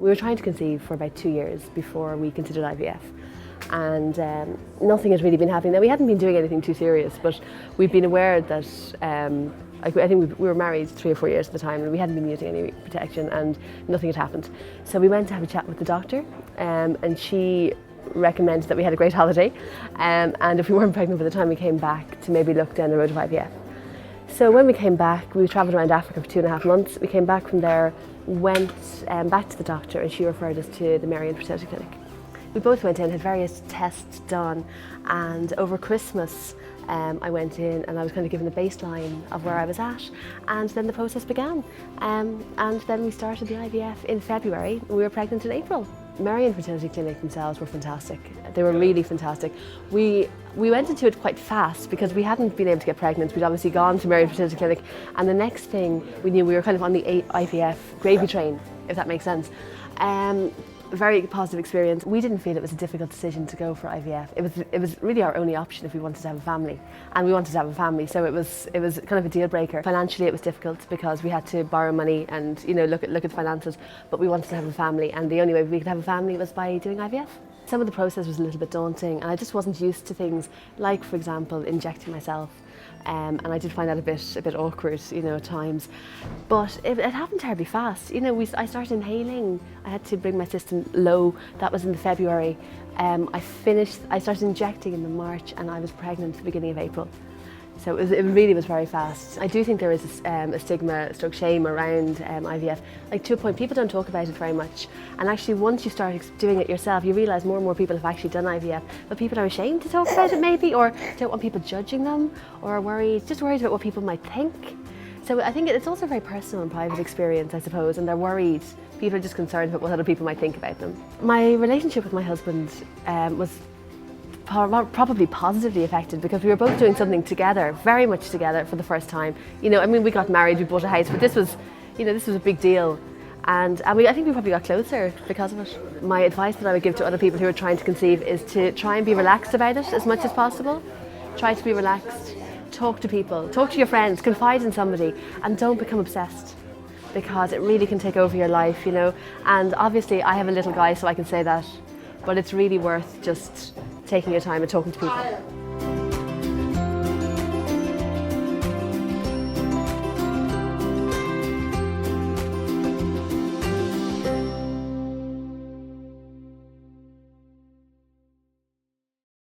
We were trying to conceive for about 2 years before we considered IVF, and nothing had really been happening. Now, we hadn't been doing anything too serious, but we've been aware that I think we were married 3 or 4 years at the time, and we hadn't been using any protection, and nothing had happened. So we went to have a chat with the doctor, and she recommended that we had a great holiday, and if we weren't pregnant by the time we came back, to maybe look down the road of IVF. So when we came back, we travelled around Africa for 2.5 months. We came back from there, went back to the doctor, and she referred us to the Fertility Clinic. We both went in, had various tests done, and over Christmas I went in and I was kind of given a baseline of where I was at, and then the process began. And then we started the IVF in February, and we were pregnant in April. Fertility Clinic themselves were fantastic. They were really fantastic. We went into it quite fast because we hadn't been able to get pregnant. We'd obviously gone to Fertility Clinic, and the next thing we knew, we were kind of on the IVF gravy train, if that makes sense. Very positive experience. We didn't feel it was a difficult decision to go for IVF. It was really our only option if we wanted to have a family, and we wanted to have a family, so it was kind of a deal breaker. Financially, it was difficult because we had to borrow money and look at the finances, but we wanted to have a family, and the only way we could have a family was by doing IVF. Some of the process was a little bit daunting, and I just wasn't used to things like, for example, injecting myself. And I did find that a bit awkward, at times. But it happened terribly fast. I started inhaling. I had to bring my system low. That was in February. I started injecting in the March, and I was pregnant at the beginning of April. So it really was very fast. I do think there is a stigma, shame around IVF. Like, to a point, people don't talk about it very much. And actually, once you start doing it yourself, you realise more and more people have actually done IVF. But people are ashamed to talk about it, maybe, or don't want people judging them, or are just worried about what people might think. So I think it's also a very personal and private experience, I suppose, and they're worried. People are just concerned about what other people might think about them. My relationship with my husband was probably positively affected because we were both doing something together, very much together for the first time. We got married, we bought a house, but this was a big deal. And I think we probably got closer because of it. My advice that I would give to other people who are trying to conceive is to try and be relaxed about it as much as possible. Try to be relaxed, talk to people, talk to your friends, confide in somebody, and don't become obsessed, because it really can take over your life, And obviously I have a little guy, so I can say that, but it's really worth just taking your time and talking to people.